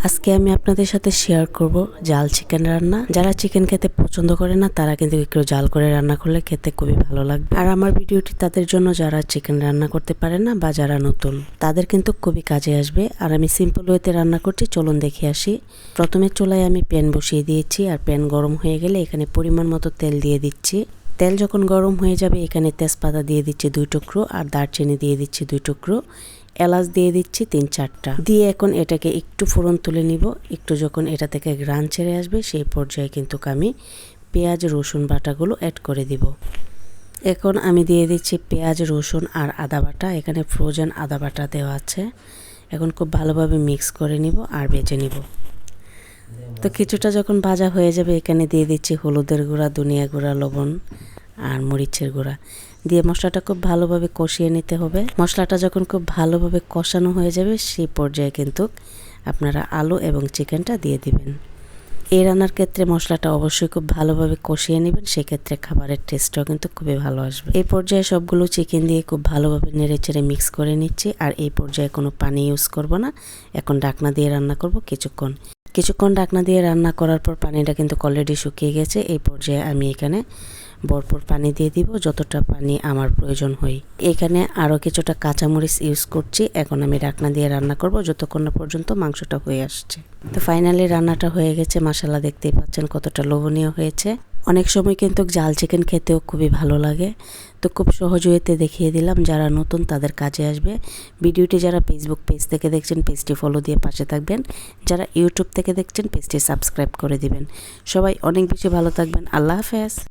আজকে আমি আপনাদের সাথে শেয়ার করব জাল চিকেন রান্না। যারা চিকেন খেতে পছন্দ করে না তারা কিন্তু একটু জাল করে রান্না করলে খেতে খুবই ভালো লাগবে। আর আমার ভিডিওটি তাদের জন্য যারা চিকেন রান্না করতে পারে না বা যারা নতুন, তাদের কিন্তু খুবই কাজে আসবে। আর আমি সিম্পল ওয়েতে রান্না করছি, চলুন দেখে আসি। প্রথমে চুলায় আমি প্যান বসিয়ে দিয়েছি, আর প্যান গরম হয়ে গেলে এখানে পরিমাণ মতো তেল দিয়ে দিচ্ছি। তেল যখন গরম হয়ে যাবে এখানে তেজপাতা দিয়ে দিচ্ছি 2 টুকরো, আর দারচিনি দিয়ে দিচ্ছি 2 টুকরো, এলাচ দিয়ে দিচ্ছি 3-4টা দিয়ে এখন এটাকে একটু ফোড়ন তুলে নিব। একটু যখন এটা থেকে ঘ্রাণ ছেড়ে আসবে সেই পর্যায়ে কিন্তু আমি পেঁয়াজ রসুন বাটাগুলো অ্যাড করে দিব। এখন আমি দিয়ে দিচ্ছি পেঁয়াজ রসুন আর আদা বাটা। এখানে ফ্রোজেন আদা বাটা দেওয়া আছে। এখন খুব ভালোভাবে মিক্স করে নিব আর ভেজে নিব। তো কিছুটা যখন ভাজা হয়ে যাবে এখানে দিয়ে দিচ্ছি হলুদের গুঁড়া, ধনিয়া গুঁড়া, লবণ আর মরিচের গুঁড়া দিয়ে মশলাটা খুব ভালোভাবে কষিয়ে নিতে হবে। মশলাটা যখন খুব ভালোভাবে কষানো হয়ে যাবে সেই পর্যায়ে কিন্তু আপনারা আলু এবং চিকেনটা দিয়ে দিবেন। এই রান্নার ক্ষেত্রে মশলাটা অবশ্যই খুব ভালোভাবে কষিয়ে নেবেন, সেক্ষেত্রে খাবারের টেস্টটাও কিন্তু খুবই ভালো আসবে। এই পর্যায়ে সবগুলো চিকেন দিয়ে খুব ভালোভাবে নেড়েচেড়ে মিক্স করে নিচ্ছি। আর এই পর্যায়ে কোনো পানি ইউজ করব না। এখন ঢাকনা দিয়ে রান্না করব কিছুক্ষণ ঢাকনা দিয়ে রান্না করার পর পানিটা কিন্তু অলরেডি শুকিয়ে গেছে। এই পর্যায়ে আমি এখানে ভরপুর পানি দিয়ে দিব, যতটা পানি আমার প্রয়োজন হয়। এখানে আরও কিছুটা কাঁচামরিচ ইউজ করছি। এখন আমি ঢাকনা দিয়ে রান্না করব যতক্ষণ না পর্যন্ত মাংসটা হয়ে আসছে। তো ফাইনালি রান্নাটা হয়ে গেছে। মাশাআল্লাহ, দেখতেই পাচ্ছেন কতটা লোভনীয় হয়েছে। অনেক সময় কিন্তু জাল চিকেন খেতেও খুবই ভালো লাগে। তো খুব সহজ ওয়েতে দেখিয়ে দিলাম, যারা নতুন তাদের কাজে আসবে। ভিডিওটি যারা ফেসবুক পেজ থেকে দেখছেন পেজটি ফলো দিয়ে পাশে থাকবেন, যারা ইউটিউব থেকে দেখছেন পেজটি সাবস্ক্রাইব করে দিবেন। সবাই অনেক বেশি ভালো থাকবেন। আল্লাহ হাফেজ।